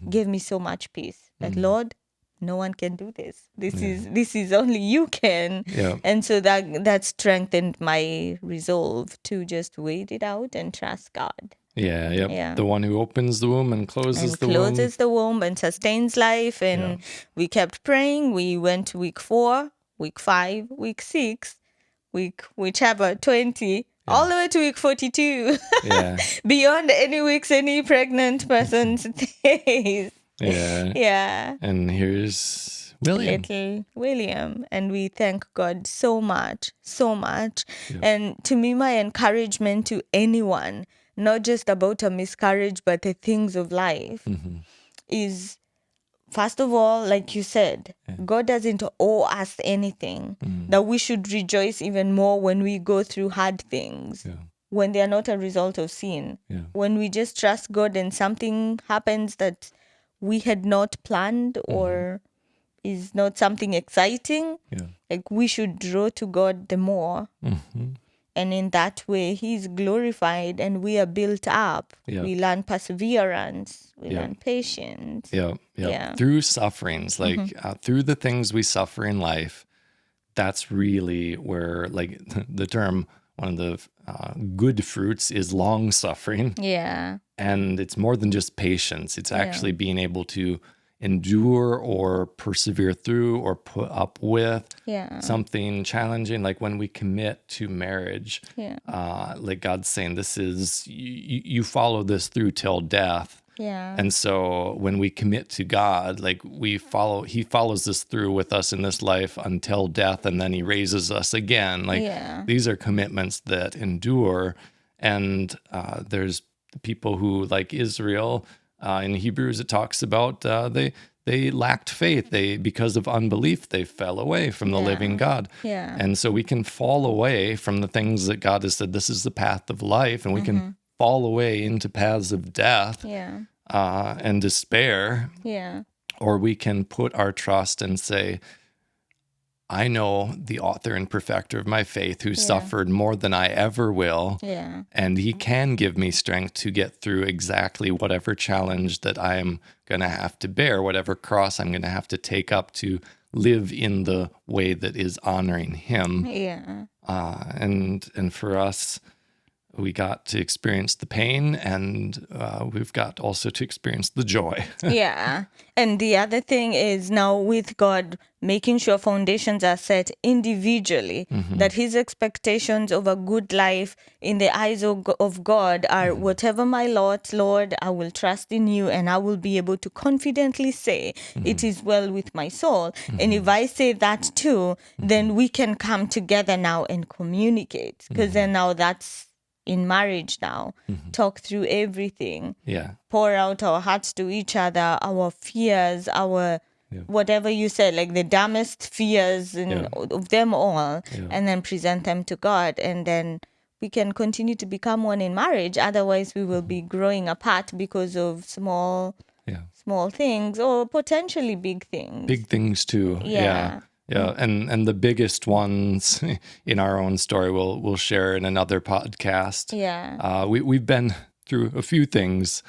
B: gave me so much peace. That Lord, no one can do this. This is only you can. Yeah. And so that strengthened my resolve to just wait it out and trust God.
A: Yeah, yep. Yeah. The one who opens the womb and closes the womb.
B: Closes the womb and sustains life. And we kept praying. We went to week 4, week 5, week 6, whichever, 20, all the way to week 42. Yeah. Beyond any weeks any pregnant person stays.
A: Yeah.
B: Yeah.
A: And here's William.
B: Little William. And we thank God so much, so much. Yeah. And to me, my encouragement to anyone, not just about a miscarriage, but the things of life, is, first of all, like you said, God doesn't owe us anything, that we should rejoice even more when we go through hard things. Yeah. When they are not a result of sin. Yeah. When we just trust God and something happens that we had not planned or is not something exciting,
A: Yeah.
B: like we should draw to God the more. And in that way, He's glorified and we are built up.
A: Yeah.
B: We learn perseverance. We
A: Yeah.
B: learn patience.
A: Yeah.
B: Yeah.
A: Through sufferings, like through the things we suffer in life, that's really where, like, the term, one of the good fruits is long suffering.
B: Yeah.
A: And it's more than just patience. It's actually being able to endure or persevere through or put up with something challenging. Like when we commit to marriage, like God's saying, this is, you follow this through till death.
B: Yeah.
A: And so when we commit to God, like he follows this through with us in this life until death, and then he raises us again. Like these are commitments that endure. And there's people who, like Israel, in Hebrews, it talks about they lacked faith. Because of unbelief, they fell away from the living God.
B: Yeah.
A: And so we can fall away from the things that God has said, this is the path of life, and we can fall away into paths of death and despair.
B: Yeah.
A: Or we can put our trust and say, I know the author and perfecter of my faith who suffered more than I ever will.
B: Yeah.
A: And he can give me strength to get through exactly whatever challenge that I am going to have to bear, whatever cross I'm going to have to take up to live in the way that is honoring him.
B: Yeah.
A: And for us, we got to experience the pain, and we've got also to experience the joy.
B: Yeah. And the other thing is, now with God, making sure foundations are set individually, that his expectations of a good life in the eyes of God are whatever my lot, Lord, I will trust in you, and I will be able to confidently say it is well with my soul. And if I say that too, then we can come together now and communicate, because then now that's in marriage now, talk through everything, pour out our hearts to each other, our fears, our whatever you said, like the dumbest fears of them all, and then present them to God, and then we can continue to become one in marriage. Otherwise we will be growing apart because of small things, or potentially big things
A: too. Yeah, and the biggest ones in our own story we'll share in another podcast.
B: Yeah.
A: We've been through a few things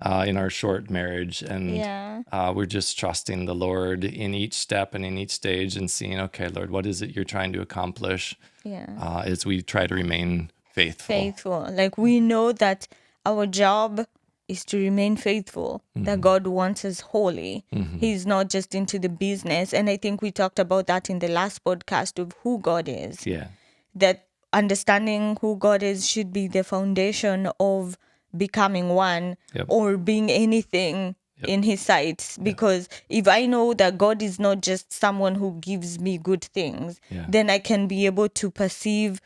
A: in our short marriage, and we're just trusting the Lord in each step and in each stage, and seeing, okay, Lord, what is it you're trying to accomplish as we try to remain faithful.
B: Like we know that our job is to remain faithful, that God wants us holy. He's not just into the business. And I think we talked about that in the last podcast of who God is.
A: Yeah.
B: That understanding who God is should be the foundation of becoming one or being anything in his sight. Because if I know that God is not just someone who gives me good things, then I can be able to perceive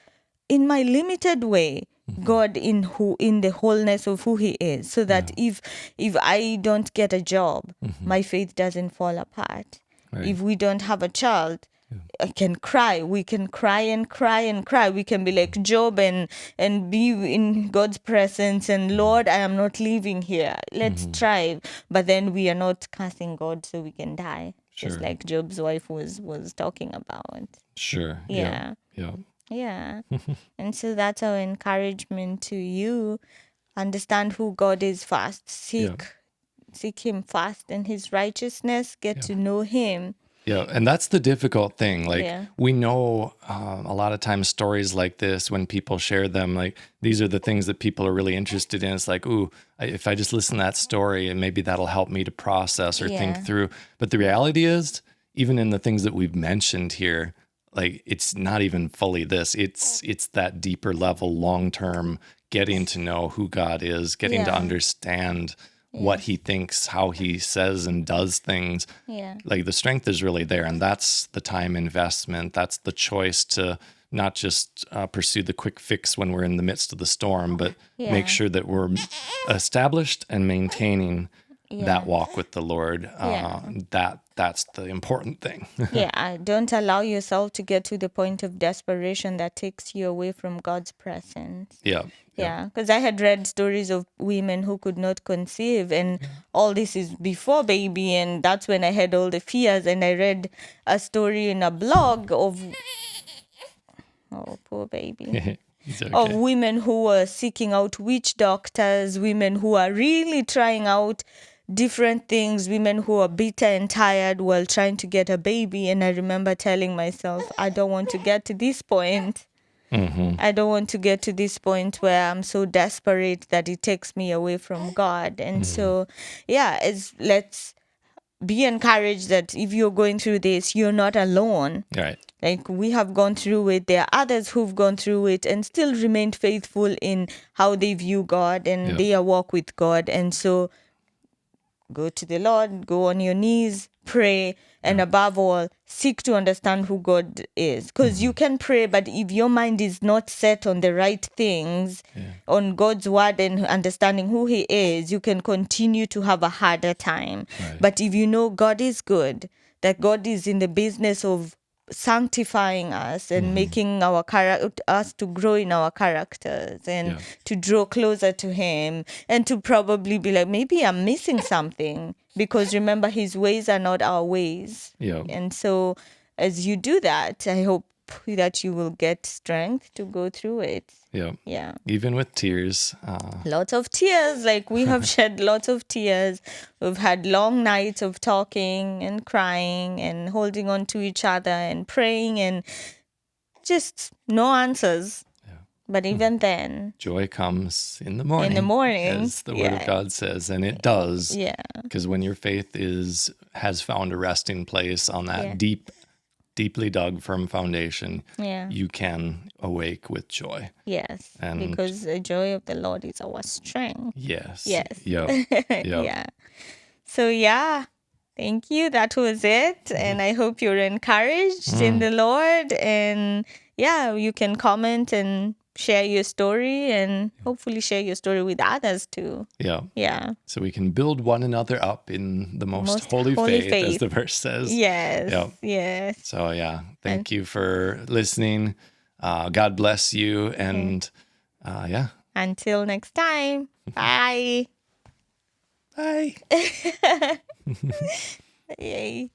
B: in my limited way God in the wholeness of who he is, so that if I don't get a job, my faith doesn't fall apart. Right. If we don't have a child, I can cry. We can cry and cry and cry. We can be like Job and be in God's presence, and Lord, I am not leaving here. Let's thrive. But then we are not cursing God so we can die. Sure. Just like Job's wife was talking about.
A: Sure.
B: Yeah. Yeah. And so that's our encouragement to you. Understand who God is first. Seek him first and his righteousness. Get to know him.
A: Yeah, and that's the difficult thing. Like we know a lot of times stories like this, when people share them, like these are the things that people are really interested in. It's like, ooh, if I just listen to that story, and maybe that'll help me to process or think through. But the reality is, even in the things that we've mentioned here, like it's not even fully this. It's that deeper level, long-term, getting to know who God is, getting to understand what he thinks, how he says and does things. Like the strength is really there, and that's the time investment. That's the choice to not just pursue the quick fix when we're in the midst of the storm, but make sure that we're established and maintaining that walk with the Lord. That's the important thing.
B: Don't allow yourself to get to the point of desperation that takes you away from God's presence. Because I had read stories of women who could not conceive, and all this is before baby, and that's when I had all the fears. And I read a story in a blog of, oh, poor baby.
A: Okay.
B: Of women who were seeking out witch doctors, women who are really trying out different things, women who are bitter and tired while trying to get a baby. And I remember telling myself, I don't want to get to this point. I don't want to get to this point where I'm so desperate that it takes me away from God. And so, let's be encouraged that if you're going through this, you're not alone.
A: Right.
B: Like we have gone through it. There are others who've gone through it and still remained faithful in how they view God and their walk with God. And so go to the Lord, go on your knees, pray, and above all, seek to understand who God is. Because you can pray, but if your mind is not set on the right things, on God's word and understanding who He is, you can continue to have a harder time.
A: Right.
B: But if you know God is good, that God is in the business of sanctifying us and making our us to grow in our characters and to draw closer to Him, and to probably be like, maybe I'm missing something, because remember, His ways are not our ways. And so as you do that, I hope that you will get strength to go through it.
A: Even with tears.
B: Lots of tears. Like we have shed lots of tears. We've had long nights of talking and crying and holding on to each other and praying, and just no answers. But even then,
A: joy comes in the morning.
B: In the morning,
A: as the Word of God says, and it does. Because when your faith has found a resting place on that deeply dug, firm foundation, you can awake with joy.
B: And because the joy of the Lord is our strength. So thank you. That was it. And I hope you're encouraged in the Lord. And you can comment and share your story, and hopefully share your story with others too. So
A: we can build one another up in the most holy faith, as the verse says. So thank you for listening. God bless you, and
B: until next time. Bye.
A: Bye.
B: Yay.